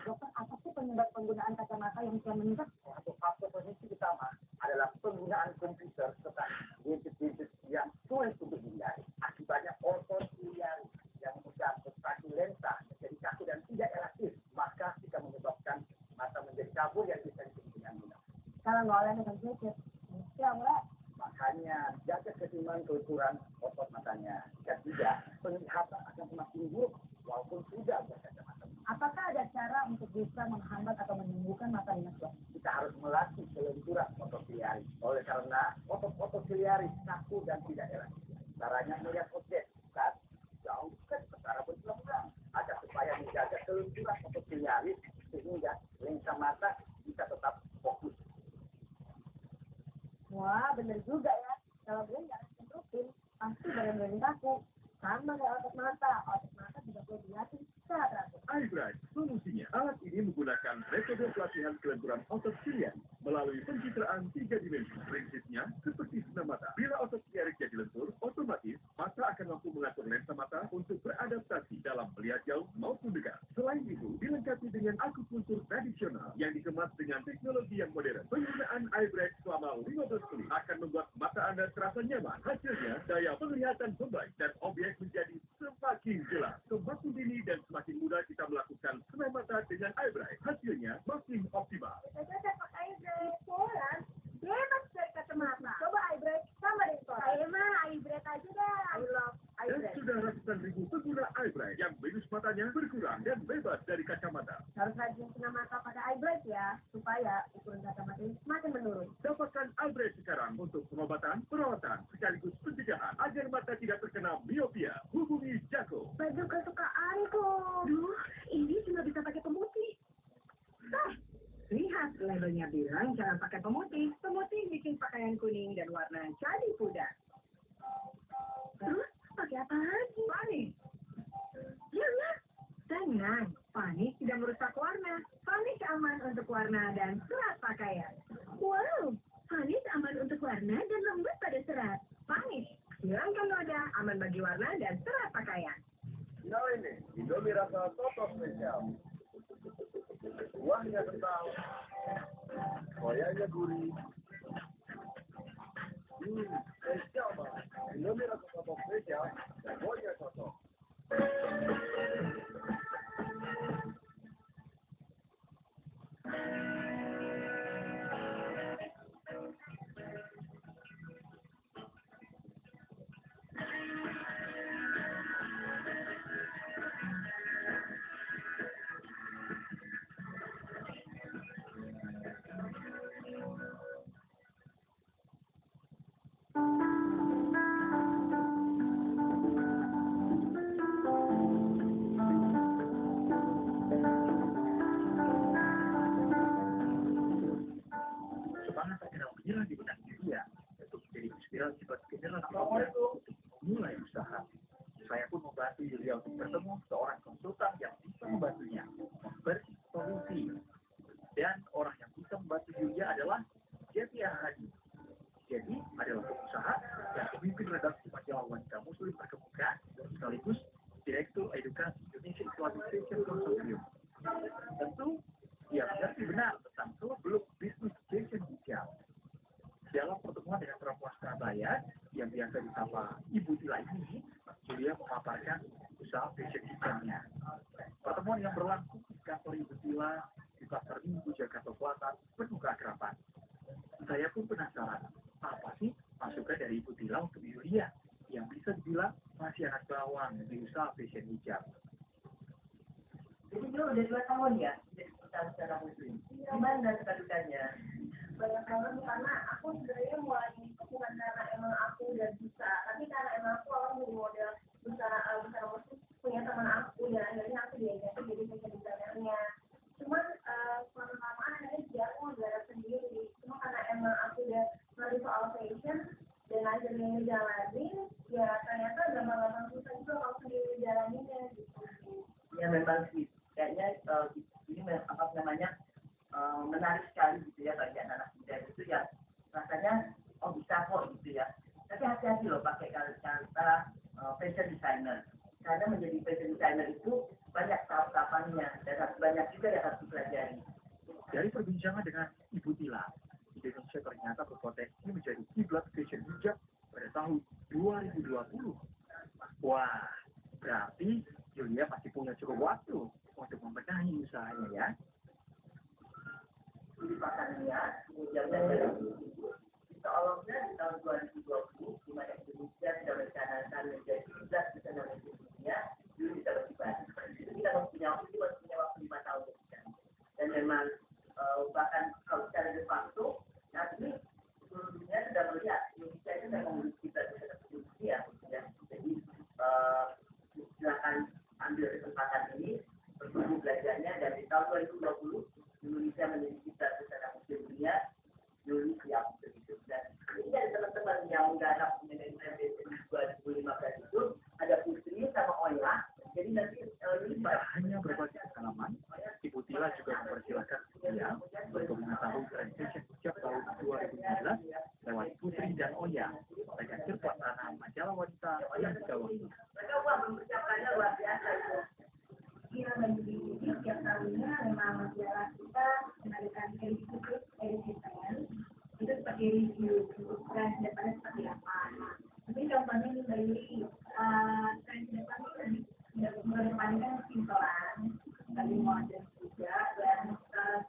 Dokter, apa sih penyebab penggunaan kacamata yang kian meningkat? Satu faktor pemicu utama adalah penggunaan komputer serta gadget-gadget yang sulit untuk dihindari. Akibatnya otot liar yang mencakup satu lensa menjadi kaku dan tidak elastis, maka bisa menyebabkan mata menjadi kabur yang bisa disebut dengan buta. Kalau nggak oleh dengan gadget, ya nggak? Makanya jaga keseimbangan keutuhan otot matanya. Jika tidak, penglihatan akan semakin buruk walaupun sudah berkacamata. Apakah ada cara untuk bisa menghambat atau menyembuhkan mata minus, Dok? Kita harus melatih kelenturan otot siliaris. Oleh karena otot-otot siliaris kaku dan tidak elastis. Caranya melihat objek dekat, jauh dan secara berulang-ulang agar supaya menjaga kelenturan otot siliaris sehingga lensa mata bisa tetap fokus. Wah, bener juga ya. Kalau dia nggak rutin, pasti badan kaku. Sama kayak otot mata juga perlu dilatih secara teratur. iBright, solusinya. Alat ini menggunakan metode pelatihan kelenturan otot siliaris melalui pencitraan 3 dimensi. Prinsipnya seperti senam mata. Bila otot siliaris jadi lentur, otomatis mata akan mampu mengatur lensa mata untuk beradaptasi dalam melihat jauh maupun dekat. Selain itu, dilengkapi dengan akupuntur tradisional yang dikemas dengan teknologi yang modern. Penggunaan iBright selama 15 menit akan membuat mata Anda terasa nyaman. Hasilnya, daya penglihatan membaik dan objek menjadi semakin jelas. Semakin dini dan semakin mudah kita melakukan senam mata dengan iBright. Hasilnya makin optimal. Kita pakai iBright sekarang, bebas dari kacamata. Coba iBright sama deh, Kok. Saya mah iBright aja dah. I love Dan iBright. sudah ratusan ribu pengguna iBright yang minus matanya berkurang dan bebas dari kacamata. Harus rajin senam mata pada iBright ya, supaya ukuran kacamata ini semakin menurun. Dapatkan iBright sekarang untuk pengobatan, perawatan, sekaligus pencegahan agar mata tidak terkena miopia. Hubungi Jako. Baju kesukaanku. Duh, ini cuma bisa pakai pemutih. Lihat, labelnya bilang jangan pakai pemutih. Pemutih bikin pakaian kuning dan warna jadi pudar. Terus pakai apa lagi? Vanis. Jangan. Tenang, Vanis tidak merusak warna. Vanis aman untuk warna dan serat pakaian. Wow, Vanis aman untuk warna dan lembut pada serat. Vanis, hilangkan noda, aman bagi warna dan serat pakaian. Nah ini, Indomie rasa soto spesial. Kuahnya kental, soyanya gurih. Spesial banget. Indomie rasa soto spesial, jagonya soto. Semangat tak kenal menyerah di benak dia untuk menjadi inspirasi buat generasi muda untuk memulai usaha. Saya pun membantu Yulia untuk bertemu seorang konsultan yang bisa membantunya memberi solusi. Dan orang yang bisa membantu Yulia adalah Jeti Ahadi. Jeti adalah pengusaha dan pemimpin redaksi majalah Wanita Muslim Terkemuka sekaligus Direktur Edukasi Indonesia Islamic Fashion Consortium. Tentu dia mengerti benar tentang seluk-beluk bisnis fashion hijab. Dalam pertemuan dengan perempuan Surabaya yang biasa disapa Ibu Tila ini, Julia memaparkan usaha fashion hijabnya. Pertemuan yang berlangsung di kantor Ibu Tila di Pasar Minggu Jakarta Selatan penuh keakraban. Saya pun penasaran, apa sih masukan dari Ibu Tila untuk Yulia yang bisa dibilang masih anak bawang di usaha fashion hijab. Jadi dia udah 2 tahun ya, jadi perusahaan secara muslim. Gimana suka-dukanya? Banyak banget karena aku sebenarnya mulai itu bukan karena emang aku udah bisa, tapi karena emang aku awal dari model busana muslim punya teman aku dan akhirnya aku diajakin jadi fashion designernya. Cuman lama-lama akhirnya dia aku nggarap sendiri. Cuma karena emang aku udah ngerti soal fashion dan akhirnya ngejalanin, ya ternyata gampang-gampang susah juga kalau sendiri jalaninnya gitu. Ya memang sih, kayaknya ini apa namanya menarik sekali gitu ya bagi anak-anak muda itu ya rasanya bisa kok gitu ya. Tapi hati-hati loh pakai kata fashion designer karena menjadi fashion designer itu banyak tahap-tahapannya dan harus banyak harus dipelajari. Dari perbincangan dengan Ibu Tila, Indonesia ternyata berpotensi menjadi kiblat fashion hijab pada tahun 2020. Wah, berarti Julia masih punya cukup waktu untuk membenahi usahanya ya. Di pakannya, kemudian dari insya Allahnya di tahun 2020, di mana Indonesia sudah merencanakan menjadi kiblat busana muslim dunia, itu bisa lebih baik. Itu kita masih punya waktu 5 tahun ke depan. Dan memang bahkan kalau secara de facto, saat ini seluruh dunia sudah melihat Indonesia itu memang memiliki kiblat busana muslim dunia. Ya. Jadi silakan ambil kesempatan ini, bertumbuh belajarnya, dan di tahun 2020 Indonesia menjadi kiblat busana muslim dunia. Dulu siap begitu. Dan ini ada teman-teman yang menggarap mengenai MBSN 2015 itu, ada Putri sama Oya. Jadi nanti ini hanya berbagi pengalaman, Ibu Tila juga mempersilahkan dia untuk mengetahui tren fashion hijab tahun 2015 lewat Putri dan Oya dengan cerita tanah majalah wanita yang dikawal. mereka mempersiapkannya luar biasa itu. Iya, bagi setiap tahunnya memang majalah kita mengadakan edisi tren itu seperti review untuk tren depannya seperti apa. Tapi contohnya nih dari tren depan ini mengedepankan simpelan, dari modern juga, dan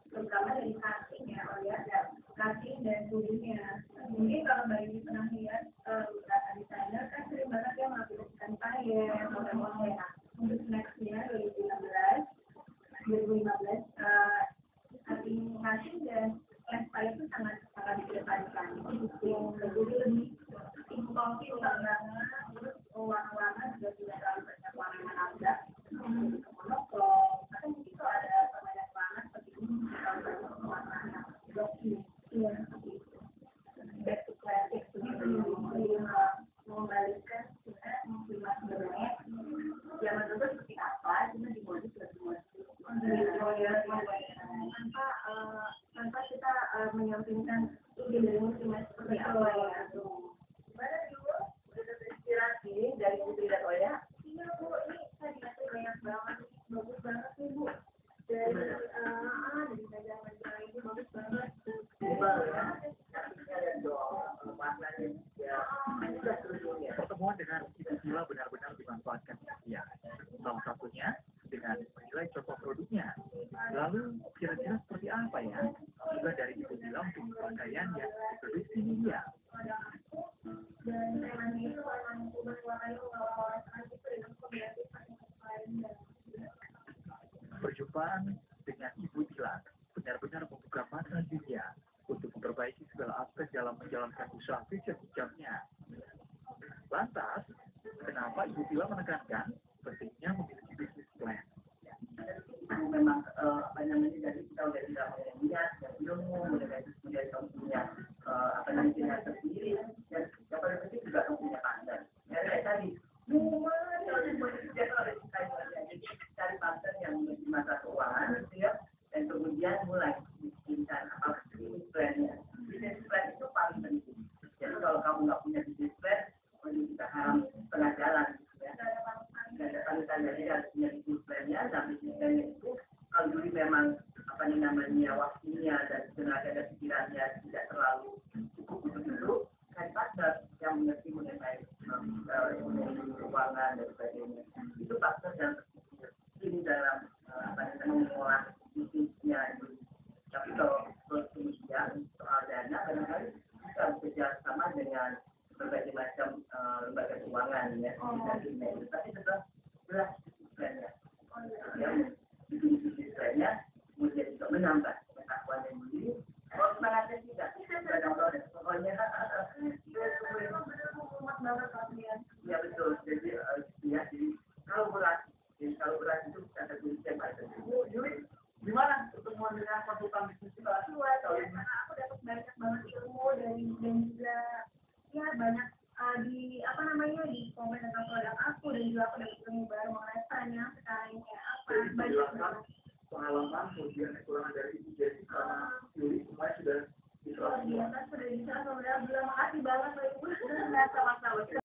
terutama dari cutting ya, ya, cutting dan bodinya. Mungkin kalau bagi pernah lihat beberapa desainer kan sering banget yang mengaplikasikan kain, model-model ya. Untuk nextnya 2015 cutting dan lifestyle itu sangat dikedepankan. Jadi lebih impulsif banget, terus warna-warna juga tidak terlalu banyak warna menabrak, monokrom, atau mungkin kalau ada banyak warna seperti ini kalau warna yang blocky, ya seperti itu. Back to classic, jadi mengembalikan kita muslimah sebenarnya zaman dulu seperti apa, cuma dimodif lebih tanpa kita menyampingkan ide dari muslimah seperti apa ya. Gimana dulu? Udah terinspirasi dari Putri dan Oya? Iya Bu, ini saya dikasih banyak banget, bagus banget nih Bu. Dari majalah-majalah ini bagus banget. Pertemuan dengan Ibu Tila benar-benar dimanfaatkan ya. Salah satunya dengan menilai contoh produknya. Lalu kira-kira seperti apa ya? Juga dari Ibu Tila untuk pakaian yang diproduksi India. Dan temanya itu memang warnanya warna itu dengan kombinasi lainnya. Perjumpaan dengan Ibu Tila benar-benar membuka mata dunia untuk memperbaiki segala aspek dalam menjalankan usaha fashion hijabnya. Lantas, kenapa Ibu Tila menekankan pentingnya memiliki bisnis plan? Memang apa namanya, dari kita udah tidak melihat dan ilmu mengenai kamu punya apa namanya tersendiri, dan yang paling penting juga kamu punya partner. Ya kayak tadi, cari partner yang memiliki masa keuangan gitu ya, dan kemudian mulai bikinkan apa bisnis plan-nya. Bisnis plan itu paling penting. Jadi kalau kamu nggak punya bisnis plan, kita harus tengah jalan. Jadi harus punya bisnis plan-nya, dan bisnis plan-nya itu kalau dulu memang apa namanya waktunya dan tenaga dan pikirannya tidak terlalu cukup untuk itu, kan partner yang mengerti mengenai keuangan dan sebagainya. Itu partner yang ini dalam apa namanya mengolah bisnisnya itu. Tapi kalau kemudian soal dana, barangkali kita bekerja sama dengan berbagai macam lembaga keuangan ya. Tapi setelah jelas bisnisnya, yang bisnis lainnya kemudian juga menambah pengetahuan yang diri. Kalau semangatnya tidak, pokoknya ya betul. Jadi ya, jadi kalau berat itu kata kunci yang paling penting. Jadi gimana pertemuan dengan konsultan bisnis itu? Karena aku dapat banyak banget ilmu dari dan juga ya banyak di apa namanya di komen tentang produk aku, dan juga aku dapat ilmu baru mengenai trennya sekarang kayak apa, banyak banget.